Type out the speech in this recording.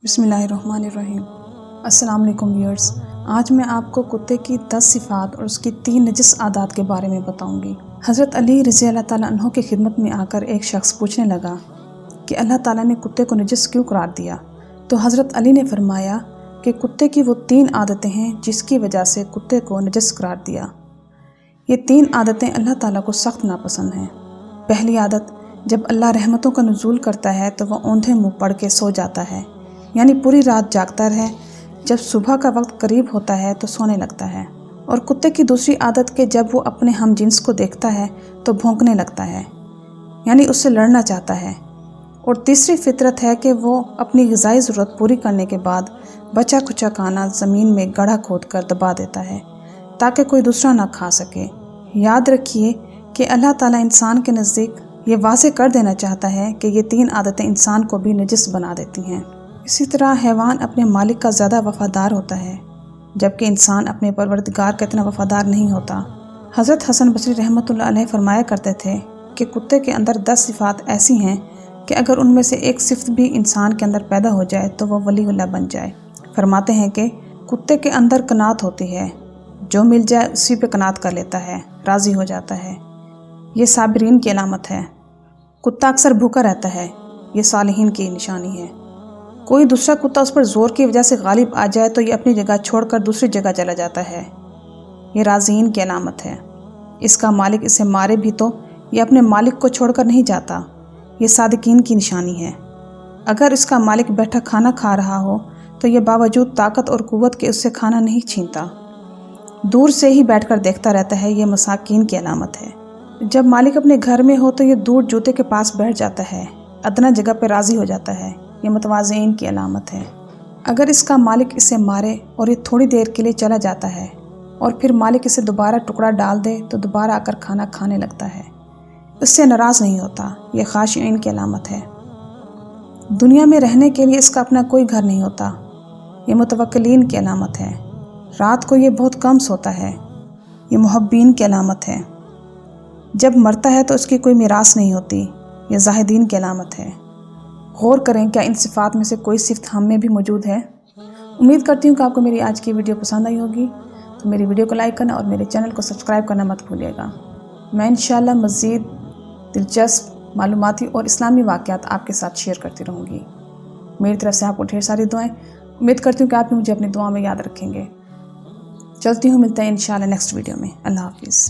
بسم اللہ الرحمن الرحیم۔ السلام علیکم ویورز، آج میں آپ کو کتے کی 10 صفات اور اس کی 3 نجس عادات کے بارے میں بتاؤں گی۔ حضرت علی رضی اللہ تعالیٰ عنہ کی خدمت میں آ کر ایک شخص پوچھنے لگا کہ اللہ تعالیٰ نے کتے کو نجس کیوں قرار دیا؟ تو حضرت علی نے فرمایا کہ کتے کی وہ 3 عادتیں ہیں جس کی وجہ سے کتے کو نجس قرار دیا۔ یہ 3 عادتیں اللہ تعالیٰ کو سخت ناپسند ہیں۔ پہلی عادت، جب اللہ رحمتوں کا نزول کرتا ہے تو وہ اوندھے منہ پڑھ کے سو جاتا ہے، یعنی پوری رات جاگتا رہے، جب صبح کا وقت قریب ہوتا ہے تو سونے لگتا ہے۔ اور کتے کی دوسری عادت کہ جب وہ اپنے ہم جنس کو دیکھتا ہے تو بھونکنے لگتا ہے، یعنی اس سے لڑنا چاہتا ہے۔ اور تیسری فطرت ہے کہ وہ اپنی غذائی ضرورت پوری کرنے کے بعد بچا کچا کھانا زمین میں گڑھا کھود کر دبا دیتا ہے تاکہ کوئی دوسرا نہ کھا سکے۔ یاد رکھیے کہ اللہ تعالیٰ انسان کے نزدیک یہ واضح کر دینا چاہتا ہے کہ یہ 3 عادتیں انسان کو بھی نجس بنا دیتی ہیں۔ اسی طرح حیوان اپنے مالک کا زیادہ وفادار ہوتا ہے، جبکہ انسان اپنے پروردگار کا اتنا وفادار نہیں ہوتا۔ حضرت حسن بصری رحمۃ اللہ علیہ فرمایا کرتے تھے کہ کتے کے اندر 10 صفات ایسی ہیں کہ اگر ان میں سے ایک صفت بھی انسان کے اندر پیدا ہو جائے تو وہ ولی اللہ بن جائے۔ فرماتے ہیں کہ کتے کے اندر قناعت ہوتی ہے، جو مل جائے اسی پہ قناعت کر لیتا ہے، راضی ہو جاتا ہے۔ یہ صابرین کی علامت ہے۔ کتا اکثر بھوکا رہتا ہے، یہ صالحین کی نشانی ہے۔ کوئی دوسرا کتا اس پر زور کی وجہ سے غالب آ جائے تو یہ اپنی جگہ چھوڑ کر دوسری جگہ چلا جاتا ہے، یہ راضین کی علامت ہے۔ اس کا مالک اسے مارے بھی تو یہ اپنے مالک کو چھوڑ کر نہیں جاتا، یہ صادقین کی نشانی ہے۔ اگر اس کا مالک بیٹھا کھانا کھا رہا ہو تو یہ باوجود طاقت اور قوت کے اس سے کھانا نہیں چھینتا، دور سے ہی بیٹھ کر دیکھتا رہتا ہے، یہ مساکین کی علامت ہے۔ جب مالک اپنے گھر میں ہو تو یہ دور جوتے کے پاس بیٹھ جاتا ہے، ادنا جگہ پہ راضی ہو جاتا ہے، یہ متواضعین کی علامت ہے۔ اگر اس کا مالک اسے مارے اور یہ تھوڑی دیر کے لیے چلا جاتا ہے اور پھر مالک اسے دوبارہ ٹکڑا ڈال دے تو دوبارہ آ کر کھانا کھانے لگتا ہے، اس سے ناراض نہیں ہوتا، یہ خاشعین کی علامت ہے۔ دنیا میں رہنے کے لیے اس کا اپنا کوئی گھر نہیں ہوتا، یہ متوکلین کی علامت ہے۔ رات کو یہ بہت کم سوتا ہے، یہ محبین کی علامت ہے۔ جب مرتا ہے تو اس کی کوئی میراث نہیں ہوتی، یہ زاہدین کی علامت ہے۔ غور کریں کیا ان صفات میں سے کوئی صفت ہم میں بھی موجود ہے؟ امید کرتی ہوں کہ آپ کو میری آج کی ویڈیو پسند آئی ہوگی، تو میری ویڈیو کو لائک کرنا اور میرے چینل کو سبسکرائب کرنا مت بھولیے گا۔ میں انشاءاللہ مزید دلچسپ معلوماتی اور اسلامی واقعات آپ کے ساتھ شیئر کرتی رہوں گی۔ میری طرف سے آپ کو ڈھیر ساری دعائیں، امید کرتی ہوں کہ آپ بھی مجھے اپنی دعا میں یاد رکھیں گے۔ چلتی ہوں، ملتے ہیں انشاءاللہ نیکسٹ ویڈیو میں۔ اللہ حافظ۔